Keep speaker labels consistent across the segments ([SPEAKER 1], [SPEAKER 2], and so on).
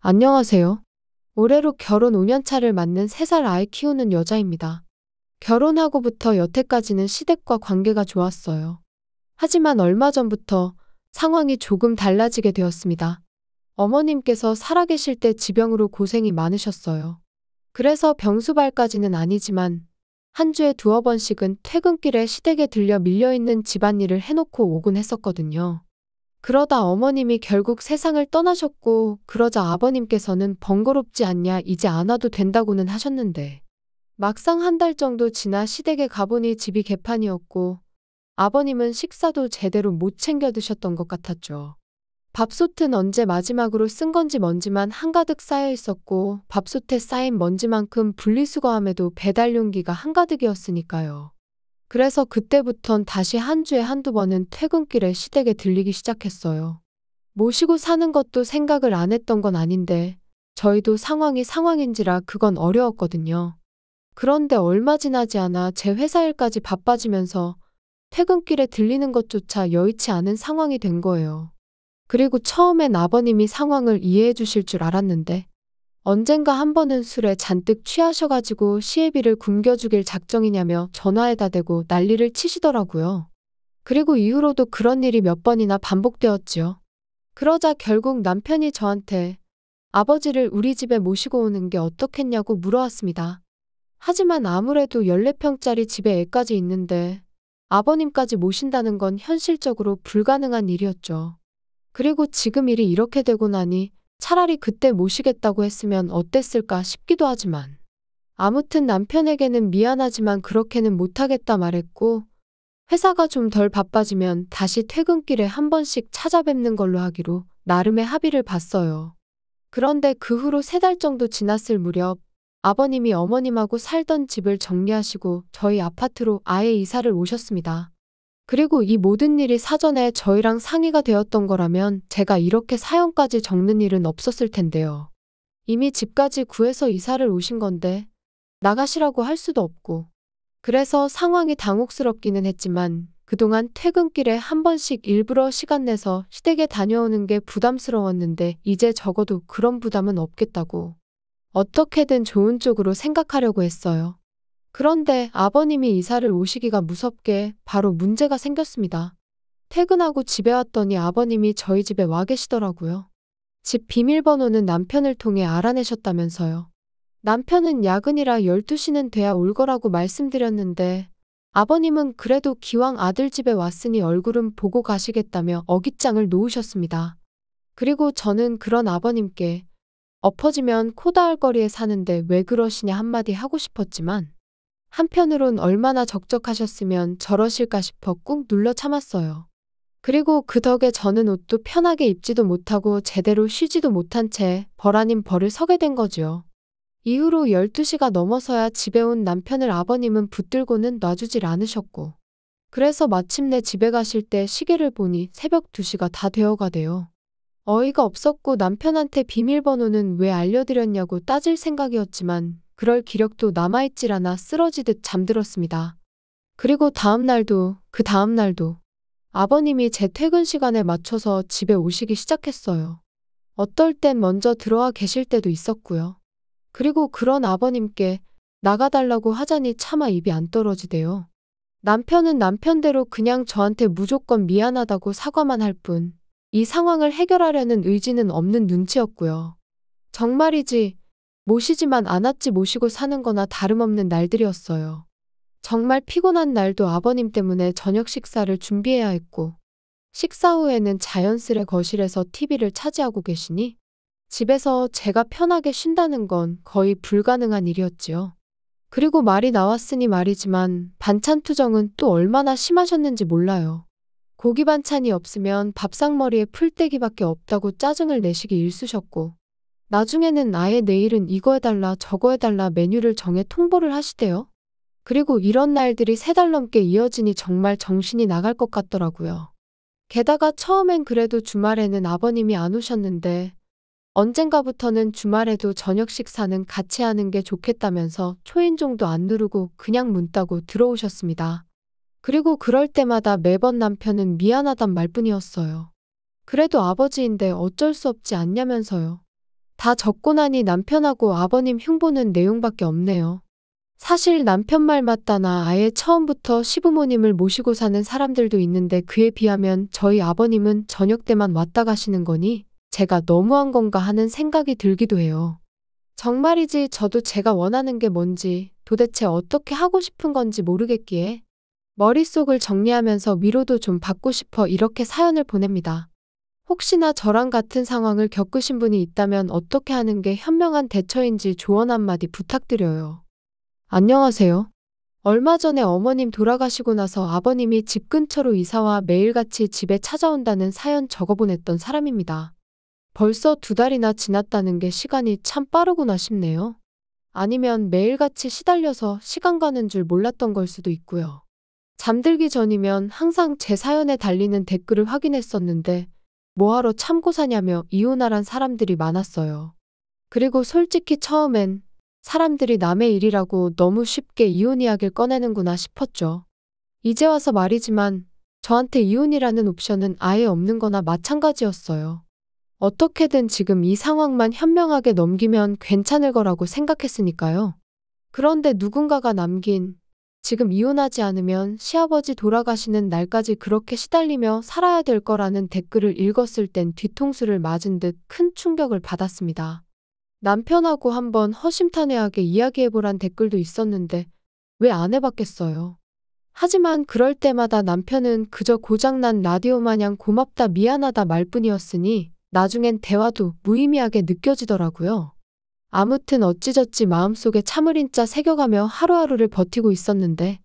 [SPEAKER 1] 안녕하세요. 올해로 결혼 5년 차를 맞는 3살 아이 키우는 여자입니다. 결혼하고부터 여태까지는 시댁과 관계가 좋았어요. 하지만 얼마 전부터 상황이 조금 달라지게 되었습니다. 어머님께서 살아계실 때 지병으로 고생이 많으셨어요. 그래서 병수발까지는 아니지만 한 주에 두어 번씩은 퇴근길에 시댁에 들려 밀려있는 집안일을 해놓고 오곤 했었거든요. 그러다 어머님이 결국 세상을 떠나셨고, 그러자 아버님께서는 번거롭지 않냐, 이제 안 와도 된다고는 하셨는데, 막상 한 달 정도 지나 시댁에 가보니 집이 개판이었고, 아버님은 식사도 제대로 못 챙겨 드셨던 것 같았죠. 밥솥은 언제 마지막으로 쓴 건지 먼지만 한가득 쌓여 있었고, 밥솥에 쌓인 먼지만큼 분리수거함에도 배달 용기가 한가득이었으니까요. 그래서 그때부턴 다시 한 주에 한두 번은 퇴근길에 시댁에 들리기 시작했어요. 모시고 사는 것도 생각을 안 했던 건 아닌데, 저희도 상황이 상황인지라 그건 어려웠거든요. 그런데 얼마 지나지 않아 제 회사 일까지 바빠지면서 퇴근길에 들리는 것조차 여의치 않은 상황이 된 거예요. 그리고 처음엔 아버님이 상황을 이해해 주실 줄 알았는데, 언젠가 한 번은 술에 잔뜩 취하셔가지고 시애비를 굶겨주길 작정이냐며 전화에다 대고 난리를 치시더라고요. 그리고 이후로도 그런 일이 몇 번이나 반복되었지요. 그러자 결국 남편이 저한테 아버지를 우리 집에 모시고 오는 게 어떻겠냐고 물어왔습니다. 하지만 아무래도 14평짜리 집에 애까지 있는데 아버님까지 모신다는 건 현실적으로 불가능한 일이었죠. 그리고 지금 일이 이렇게 되고 나니 차라리 그때 모시겠다고 했으면 어땠을까 싶기도 하지만, 아무튼 남편에게는 미안하지만 그렇게는 못하겠다 말했고, 회사가 좀 덜 바빠지면 다시 퇴근길에 한 번씩 찾아뵙는 걸로 하기로 나름의 합의를 봤어요. 그런데 그 후로 3달 정도 지났을 무렵 아버님이 어머님하고 살던 집을 정리하시고 저희 아파트로 아예 이사를 오셨습니다. 그리고 이 모든 일이 사전에 저희랑 상의가 되었던 거라면 제가 이렇게 사연까지 적는 일은 없었을 텐데요. 이미 집까지 구해서 이사를 오신 건데 나가시라고 할 수도 없고. 그래서 상황이 당혹스럽기는 했지만 그동안 퇴근길에 한 번씩 일부러 시간 내서 시댁에 다녀오는 게 부담스러웠는데 이제 적어도 그런 부담은 없겠다고 어떻게든 좋은 쪽으로 생각하려고 했어요. 그런데 아버님이 이사를 오시기가 무섭게 바로 문제가 생겼습니다. 퇴근하고 집에 왔더니 아버님이 저희 집에 와 계시더라고요. 집 비밀번호는 남편을 통해 알아내셨다면서요. 남편은 야근이라 12시는 돼야 올 거라고 말씀드렸는데 아버님은 그래도 기왕 아들 집에 왔으니 얼굴은 보고 가시겠다며 어깃장을 놓으셨습니다. 그리고 저는 그런 아버님께 엎어지면 코 닿을 거리에 사는데 왜 그러시냐 한마디 하고 싶었지만 한편으론 얼마나 적적하셨으면 저러실까 싶어 꾹 눌러 참았어요. 그리고 그 덕에 저는 옷도 편하게 입지도 못하고 제대로 쉬지도 못한 채 벌 아닌 벌을 서게 된 거지요. 이후로 12시가 넘어서야 집에 온 남편을 아버님은 붙들고는 놔주질 않으셨고, 그래서 마침내 집에 가실 때 시계를 보니 새벽 2시가 다 되어가대요. 어이가 없었고 남편한테 비밀번호는 왜 알려드렸냐고 따질 생각이었지만 그럴 기력도 남아있질 않아 쓰러지듯 잠들었습니다. 그리고 그 다음 날도 아버님이 제 퇴근 시간에 맞춰서 집에 오시기 시작했어요. 어떨 땐 먼저 들어와 계실 때도 있었고요. 그리고 그런 아버님께 나가달라고 하자니 차마 입이 안 떨어지대요. 남편은 남편대로 그냥 저한테 무조건 미안하다고 사과만 할 뿐, 이 상황을 해결하려는 의지는 없는 눈치였고요. 정말이지 모시지만 않았지 모시고 사는 거나 다름없는 날들이었어요. 정말 피곤한 날도 아버님 때문에 저녁 식사를 준비해야 했고, 식사 후에는 자연스레 거실에서 TV를 차지하고 계시니 집에서 제가 편하게 쉰다는 건 거의 불가능한 일이었지요. 그리고 말이 나왔으니 말이지만 반찬 투정은 또 얼마나 심하셨는지 몰라요. 고기 반찬이 없으면 밥상머리에 풀떼기밖에 없다고 짜증을 내시기 일쑤셨고, 나중에는 아예 내일은 이거 해달라 저거 해달라 메뉴를 정해 통보를 하시대요. 그리고 이런 날들이 3달 넘게 이어지니 정말 정신이 나갈 것 같더라고요. 게다가 처음엔 그래도 주말에는 아버님이 안 오셨는데 언젠가부터는 주말에도 저녁 식사는 같이 하는 게 좋겠다면서 초인종도 안 누르고 그냥 문 따고 들어오셨습니다. 그리고 그럴 때마다 매번 남편은 미안하단 말뿐이었어요. 그래도 아버지인데 어쩔 수 없지 않냐면서요. 다 적고 나니 남편하고 아버님 흉보는 내용밖에 없네요. 사실 남편 말 맞다나 아예 처음부터 시부모님을 모시고 사는 사람들도 있는데 그에 비하면 저희 아버님은 저녁 때만 왔다 가시는 거니 제가 너무한 건가 하는 생각이 들기도 해요. 정말이지 저도 제가 원하는 게 뭔지 도대체 어떻게 하고 싶은 건지 모르겠기에 머릿속을 정리하면서 위로도 좀 받고 싶어 이렇게 사연을 보냅니다. 혹시나 저랑 같은 상황을 겪으신 분이 있다면 어떻게 하는 게 현명한 대처인지 조언 한마디 부탁드려요. 안녕하세요. 얼마 전에 어머님 돌아가시고 나서 아버님이 집 근처로 이사와 매일같이 집에 찾아온다는 사연 적어보냈던 사람입니다. 벌써 2달이나 지났다는 게 시간이 참 빠르구나 싶네요. 아니면 매일같이 시달려서 시간 가는 줄 몰랐던 걸 수도 있고요. 잠들기 전이면 항상 제 사연에 달리는 댓글을 확인했었는데 뭐하러 참고사냐며 이혼하란 사람들이 많았어요. 그리고 솔직히 처음엔 사람들이 남의 일이라고 너무 쉽게 이혼 이야기를 꺼내는구나 싶었죠. 이제 와서 말이지만 저한테 이혼이라는 옵션은 아예 없는 거나 마찬가지였어요. 어떻게든 지금 이 상황만 현명하게 넘기면 괜찮을 거라고 생각했으니까요. 그런데 누군가가 남긴 지금 이혼하지 않으면 시아버지 돌아가시는 날까지 그렇게 시달리며 살아야 될 거라는 댓글을 읽었을 땐 뒤통수를 맞은 듯 큰 충격을 받았습니다. 남편하고 한번 허심탄회하게 이야기해보란 댓글도 있었는데 왜 안 해봤겠어요. 하지만 그럴 때마다 남편은 그저 고장난 라디오 마냥 고맙다 미안하다 말뿐이었으니 나중엔 대화도 무의미하게 느껴지더라고요. 아무튼 어찌저찌 마음속에 참을인자 새겨가며 하루하루를 버티고 있었는데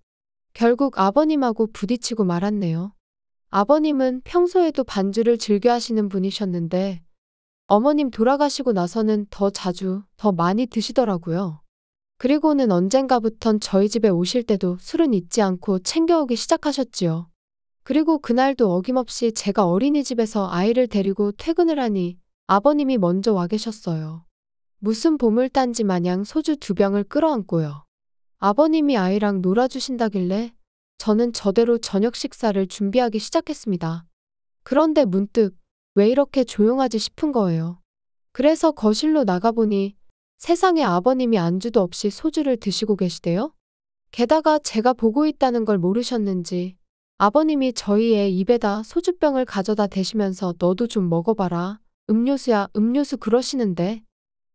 [SPEAKER 1] 결국 아버님하고 부딪히고 말았네요. 아버님은 평소에도 반주를 즐겨 하시는 분이셨는데 어머님 돌아가시고 나서는 더 자주, 더 많이 드시더라고요. 그리고는 언젠가부턴 저희 집에 오실 때도 술은 잊지 않고 챙겨오기 시작하셨지요. 그리고 그날도 어김없이 제가 어린이집에서 아이를 데리고 퇴근을 하니 아버님이 먼저 와 계셨어요. 무슨 보물단지 마냥 소주 2병을 끌어안고요. 아버님이 아이랑 놀아주신다길래 저는 저대로 저녁 식사를 준비하기 시작했습니다. 그런데 문득 왜 이렇게 조용하지 싶은 거예요. 그래서 거실로 나가보니 세상에 아버님이 안주도 없이 소주를 드시고 계시대요. 게다가 제가 보고 있다는 걸 모르셨는지 아버님이 저희 애 입에다 소주병을 가져다 대시면서 너도 좀 먹어봐라. 음료수야 음료수 그러시는데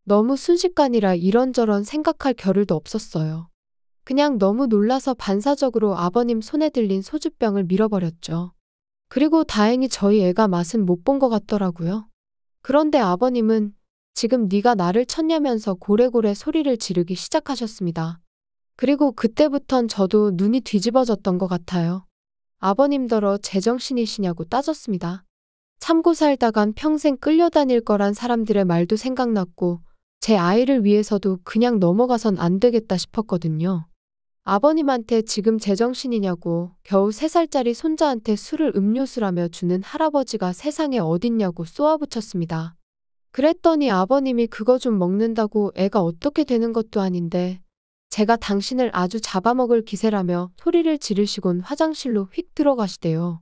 [SPEAKER 1] 너무 순식간이라 이런저런 생각할 겨를도 없었어요. 그냥 너무 놀라서 반사적으로 아버님 손에 들린 소주병을 밀어버렸죠. 그리고 다행히 저희 애가 맛은 못 본 것 같더라고요. 그런데 아버님은 지금 네가 나를 쳤냐면서 고래고래 소리를 지르기 시작하셨습니다. 그리고 그때부턴 저도 눈이 뒤집어졌던 것 같아요. 아버님더러 제정신이시냐고 따졌습니다. 참고 살다간 평생 끌려다닐 거란 사람들의 말도 생각났고 제 아이를 위해서도 그냥 넘어가선 안 되겠다 싶었거든요. 아버님한테 지금 제정신이냐고 겨우 3살짜리 손자한테 술을 음료수라며 주는 할아버지가 세상에 어딨냐고 쏘아붙였습니다. 그랬더니 아버님이 그거 좀 먹는다고 애가 어떻게 되는 것도 아닌데 제가 당신을 아주 잡아먹을 기세라며 소리를 지르시곤 화장실로 휙 들어가시대요.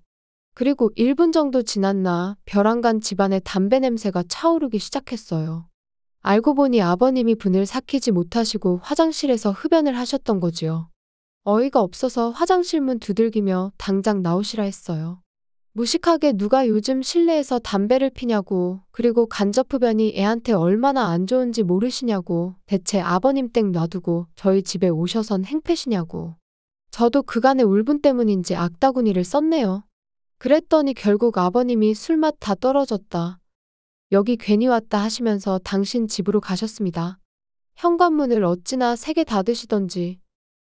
[SPEAKER 1] 그리고 1분 정도 지났나 벼랑간 집안에 담배 냄새가 차오르기 시작했어요. 알고 보니 아버님이 분을 삭히지 못하시고 화장실에서 흡연을 하셨던 거지요. 어이가 없어서 화장실 문 두들기며 당장 나오시라 했어요. 무식하게 누가 요즘 실내에서 담배를 피냐고 그리고 간접 흡연이 애한테 얼마나 안 좋은지 모르시냐고 대체 아버님 땡 놔두고 저희 집에 오셔선 행패시냐고. 저도 그간의 울분 때문인지 악다구니를 썼네요. 그랬더니 결국 아버님이 술맛 다 떨어졌다. 여기 괜히 왔다 하시면서 당신 집으로 가셨습니다. 현관문을 어찌나 3개 닫으시던지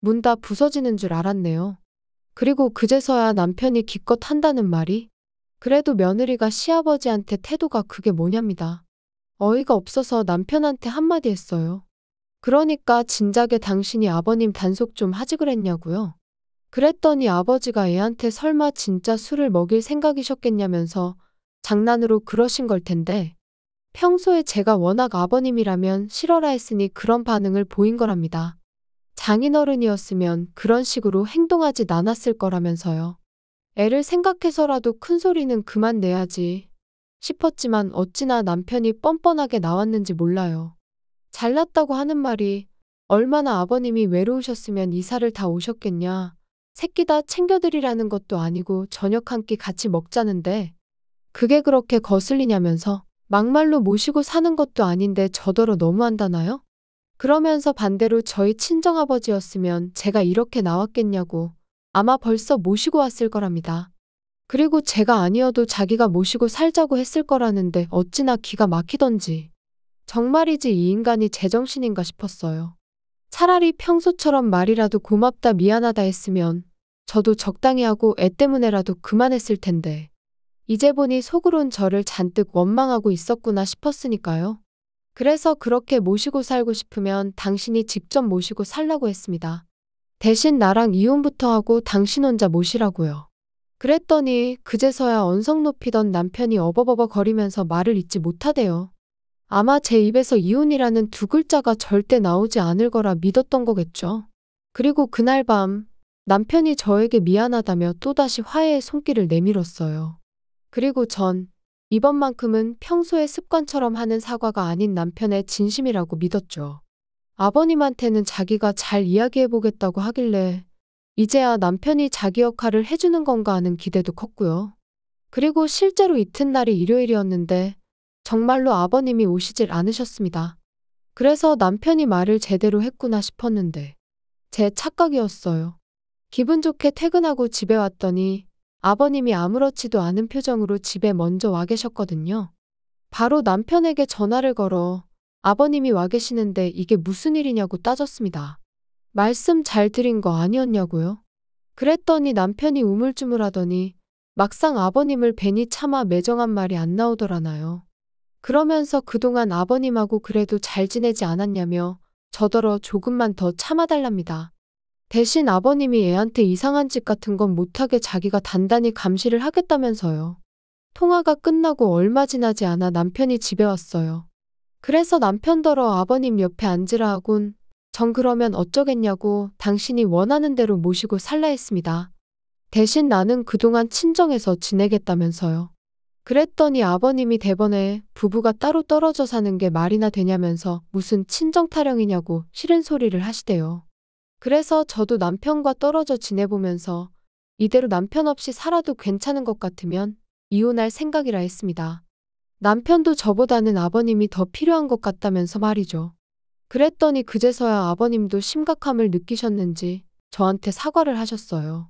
[SPEAKER 1] 문 다 부서지는 줄 알았네요. 그리고 그제서야 남편이 기껏 한다는 말이 그래도 며느리가 시아버지한테 태도가 그게 뭐냐입니다. 어이가 없어서 남편한테 한마디 했어요. 그러니까 진작에 당신이 아버님 단속 좀 하지 그랬냐고요. 그랬더니 아버지가 애한테 설마 진짜 술을 먹일 생각이셨겠냐면서 장난으로 그러신 걸 텐데 평소에 제가 워낙 아버님이라면 싫어라 했으니 그런 반응을 보인 거랍니다. 장인어른이었으면 그런 식으로 행동하지 않았을 거라면서요. 애를 생각해서라도 큰 소리는 그만 내야지. 싶었지만 어찌나 남편이 뻔뻔하게 나왔는지 몰라요. 잘났다고 하는 말이 얼마나 아버님이 외로우셨으면 이사를 다 오셨겠냐. 새끼 다 챙겨드리라는 것도 아니고 저녁 한 끼 같이 먹자는데 그게 그렇게 거슬리냐면서 막말로 모시고 사는 것도 아닌데 저더러 너무한다나요? 그러면서 반대로 저희 친정아버지였으면 제가 이렇게 나왔겠냐고 아마 벌써 모시고 왔을 거랍니다. 그리고 제가 아니어도 자기가 모시고 살자고 했을 거라는데 어찌나 기가 막히던지. 정말이지 이 인간이 제정신인가 싶었어요. 차라리 평소처럼 말이라도 고맙다 미안하다 했으면 저도 적당히 하고 애 때문에라도 그만했을 텐데. 이제 보니 속으론 저를 잔뜩 원망하고 있었구나 싶었으니까요. 그래서 그렇게 모시고 살고 싶으면 당신이 직접 모시고 살라고 했습니다. 대신 나랑 이혼부터 하고 당신 혼자 모시라고요. 그랬더니 그제서야 언성 높이던 남편이 어버버버 거리면서 말을 잇지 못하대요. 아마 제 입에서 이혼이라는 두 글자가 절대 나오지 않을 거라 믿었던 거겠죠. 그리고 그날 밤 남편이 저에게 미안하다며 또다시 화해의 손길을 내밀었어요. 그리고 전 이번만큼은 평소의 습관처럼 하는 사과가 아닌 남편의 진심이라고 믿었죠. 아버님한테는 자기가 잘 이야기해보겠다고 하길래 이제야 남편이 자기 역할을 해주는 건가 하는 기대도 컸고요. 그리고 실제로 이튿날이 일요일이었는데 정말로 아버님이 오시질 않으셨습니다. 그래서 남편이 말을 제대로 했구나 싶었는데 제 착각이었어요. 기분 좋게 퇴근하고 집에 왔더니 아버님이 아무렇지도 않은 표정으로 집에 먼저 와 계셨거든요. 바로 남편에게 전화를 걸어 아버님이 와 계시는데 이게 무슨 일이냐고 따졌습니다. 말씀 잘 드린 거 아니었냐고요? 그랬더니 남편이 우물쭈물하더니 막상 아버님을 뵈니 차마 매정한 말이 안 나오더라나요. 그러면서 그동안 아버님하고 그래도 잘 지내지 않았냐며 저더러 조금만 더 참아달랍니다. 대신 아버님이 애한테 이상한 짓 같은 건 못하게 자기가 단단히 감시를 하겠다면서요. 통화가 끝나고 얼마 지나지 않아 남편이 집에 왔어요. 그래서 남편더러 아버님 옆에 앉으라 하곤 전 그러면 어쩌겠냐고 당신이 원하는 대로 모시고 살라 했습니다. 대신 나는 그동안 친정에서 지내겠다면서요. 그랬더니 아버님이 대번에 부부가 따로 떨어져 사는 게 말이나 되냐면서 무슨 친정 타령이냐고 싫은 소리를 하시대요. 그래서 저도 남편과 떨어져 지내보면서 이대로 남편 없이 살아도 괜찮은 것 같으면 이혼할 생각이라 했습니다. 남편도 저보다는 아버님이 더 필요한 것 같다면서 말이죠. 그랬더니 그제서야 아버님도 심각함을 느끼셨는지 저한테 사과를 하셨어요.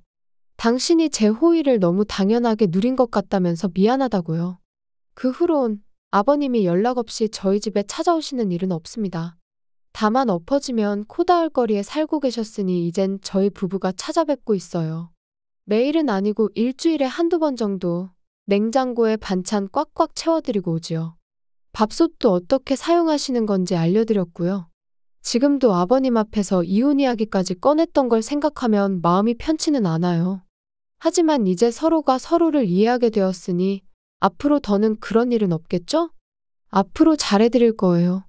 [SPEAKER 1] 당신이 제 호의를 너무 당연하게 누린 것 같다면서 미안하다고요. 그 후론 아버님이 연락 없이 저희 집에 찾아오시는 일은 없습니다. 다만 엎어지면 코 닿을 거리에 살고 계셨으니 이젠 저희 부부가 찾아뵙고 있어요. 매일은 아니고 일주일에 한두 번 정도 냉장고에 반찬 꽉꽉 채워드리고 오지요. 밥솥도 어떻게 사용하시는 건지 알려드렸고요. 지금도 아버님 앞에서 이혼 이야기까지 꺼냈던 걸 생각하면 마음이 편치는 않아요. 하지만 이제 서로가 서로를 이해하게 되었으니 앞으로 더는 그런 일은 없겠죠? 앞으로 잘해드릴 거예요.